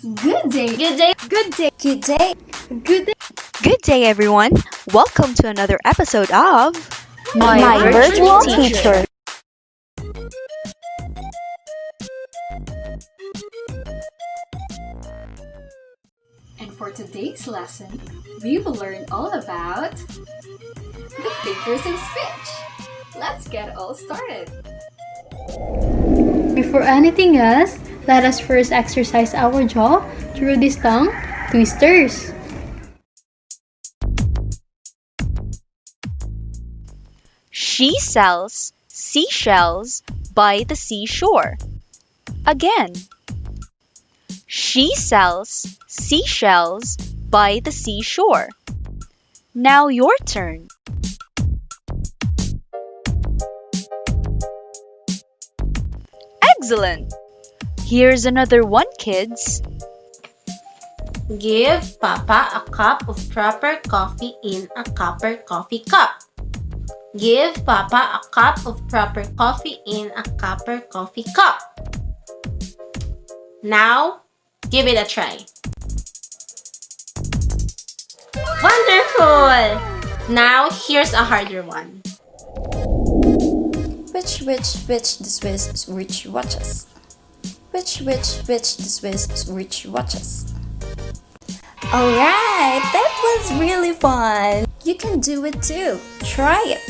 Good day. Good day. Good day. Good day. Good day. Good day, everyone. Welcome to another episode of My virtual teacher. And for today's lesson, we will learn all about the figures of speech. Let's get all started. Before anything else, let us first exercise our jaw through these tongue twisters. She sells seashells by the seashore. Again. She sells seashells by the seashore. Now your turn. Excellent! Here's another one, kids. Give Papa a cup of proper coffee in a copper coffee cup. Give Papa a cup of proper coffee in a copper coffee cup. Now, give it a try. Wonderful! Now, here's a harder one. Which the Swiss rich watches? Which the Swiss rich watches? Alright, that was really fun. You can do it too. Try it.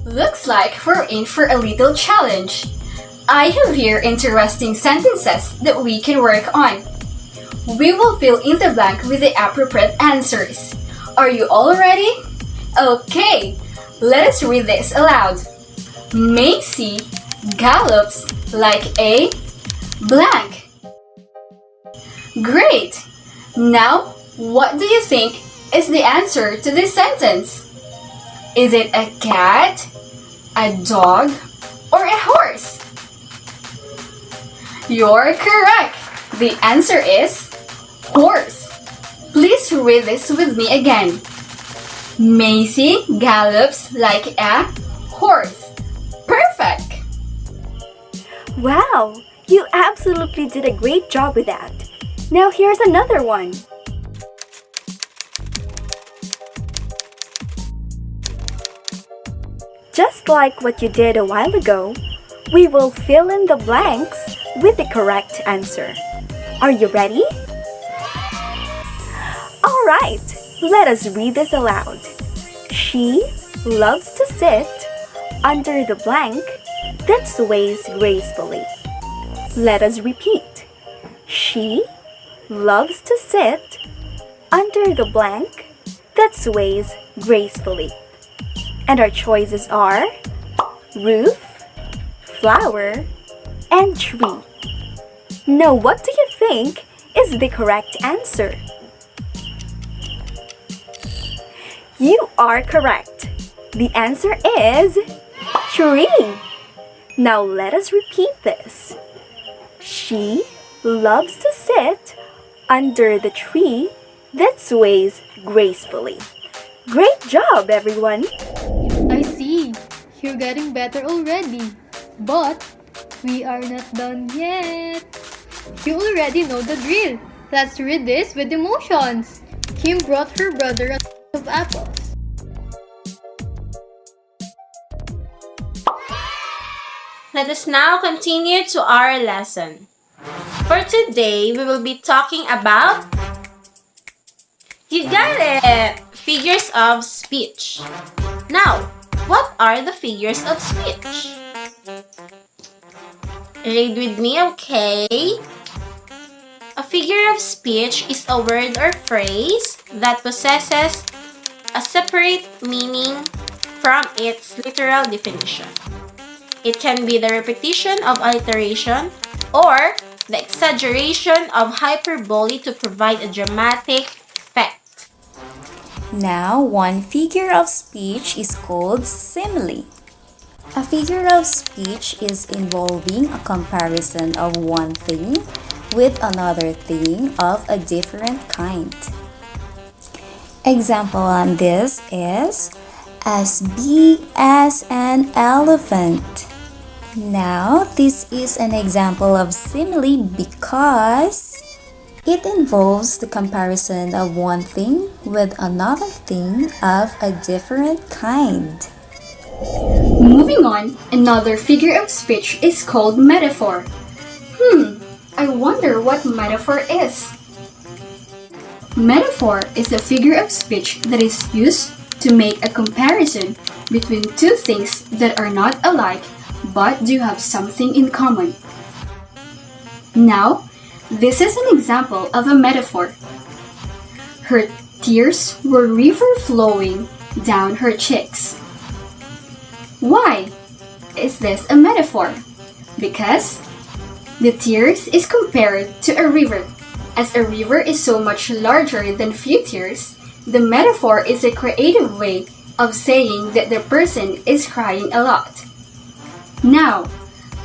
Looks like we're in for a little challenge. I have here interesting sentences that we can work on. We will fill in the blank with the appropriate answers. Are you all ready? Okay, let us read this aloud. Macy gallops like a blank. Great! Now, what do you think is the answer to this sentence? Is it a cat, a dog, or a horse? You're correct! The answer is horse. Please read this with me again. Macy gallops like a horse. Perfect! Wow! You absolutely did a great job with that. Now here's another one. Just like what you did a while ago, we will fill in the blanks with the correct answer. Are you ready? Alright, let us read this aloud. She loves to sit under the blank that sways gracefully. Let us repeat. She loves to sit under the blank that sways gracefully. And our choices are roof, flower, and tree. Now, what do you think is the correct answer? You are correct. The answer is tree. Now, let us repeat this. She loves to sit under the tree that sways gracefully. Great job, everyone! I see. You're getting better already. But we are not done yet. You already know the drill. Let's read this with emotions. Kim brought her brother a lot of apples. Let us now continue to our lesson. For today, we will be talking about, you got it, figures of speech. Now, what are the figures of speech? Read with me, okay? A figure of speech is a word or phrase that possesses a separate meaning from its literal definition. It can be the repetition of alliteration or the exaggeration of hyperbole to provide a dramatic effect. Now, one figure of speech is called simile. A figure of speech is involving a comparison of one thing with another thing of a different kind. Example on this is as big as an elephant. Now, this is an example of simile because it involves the comparison of one thing with another thing of a different kind. Moving on, another figure of speech is called metaphor. I wonder what metaphor is. Metaphor is a figure of speech that is used to make a comparison between two things that are not alike but do have something in common. Now, this is an example of a metaphor. Her tears were river flowing down her cheeks. Why is this a metaphor? Because the tears is compared to a river. As a river is so much larger than few tears, the metaphor is a creative way of saying that the person is crying a lot. Now,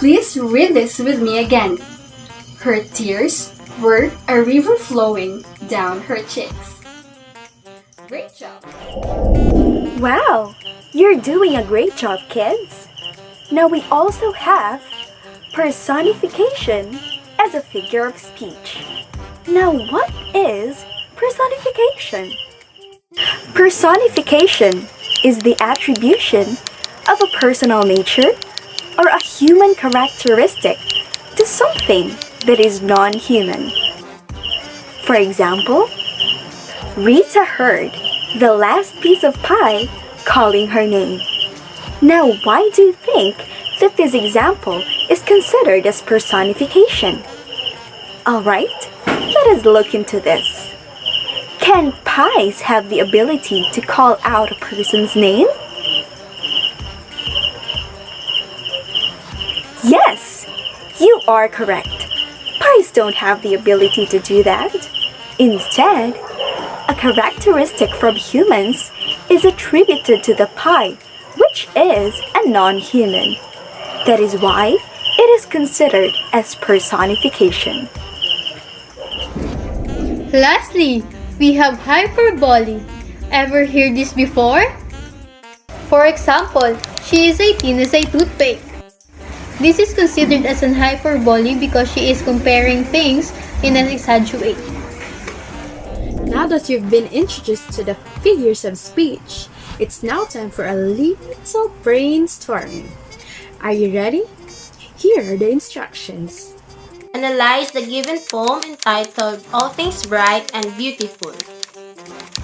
please read this with me again. Her tears were a river flowing down her cheeks. Great job! Wow! You're doing a great job, kids! Now we also have personification as a figure of speech. Now what is personification? Personification is the attribution of a personal nature or a human characteristic to something that is non-human. For example, Rita heard the last piece of pie calling her name. Now, why do you think that this example is considered as personification? Alright, let us look into this. Can pies have the ability to call out a person's name? Yes, you are correct. Pies don't have the ability to do that. Instead, a characteristic from humans is attributed to the pie, which is a non-human. That is why it is considered as personification. Lastly, we have hyperbole. Ever hear this before? For example, she is 18 as a toothpick. This is considered as an hyperbole because she is comparing things in an exaggerate. Now that you've been introduced to the figures of speech, it's now time for a little brainstorming. Are you ready? Here are the instructions. Analyze the given poem entitled All Things Bright and Beautiful.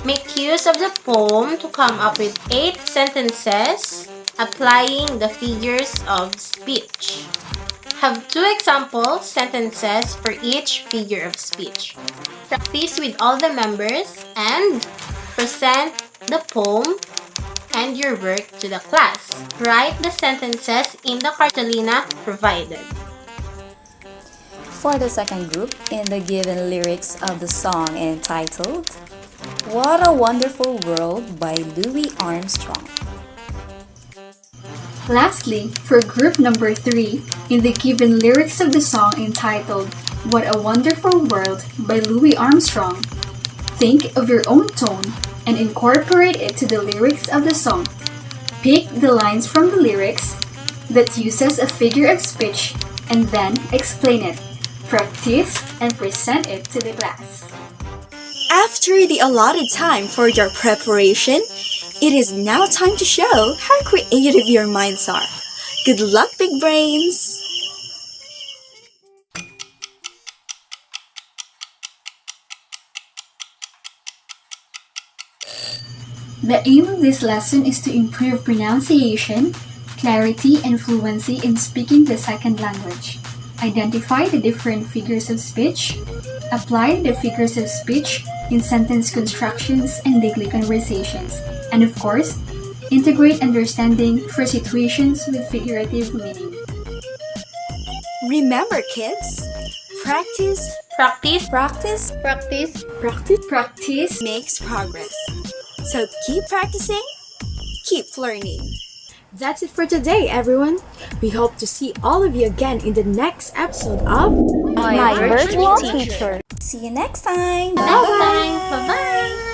Make use of the poem to come up with 8 sentences applying the figures of speech. Have 2 example sentences for each figure of speech. Practice with all the members and present the poem and your work to the class. Write the sentences in the cartolina provided. For the second group, in the given lyrics of the song entitled What a Wonderful World by Louis Armstrong. Lastly, for group number 3, in the given lyrics of the song entitled What a Wonderful World by Louis Armstrong, think of your own tone and incorporate it to the lyrics of the song. Pick the lines from the lyrics that uses a figure of speech and then explain it. Practice and present it to the class. After the allotted time for your preparation, it is now time to show how creative your minds are. Good luck, big brains! The aim of this lesson is to improve pronunciation, clarity, and fluency in speaking the second language. Identify the different figures of speech. Apply the figures of speech in sentence constructions and daily conversations. And of course, integrate understanding for situations with figurative meaning. Remember, kids, practice makes progress. So keep practicing, keep learning. That's it for today, everyone. We hope to see all of you again in the next episode of My Virtual Teacher. See you next time. Bye-bye! Bye-bye!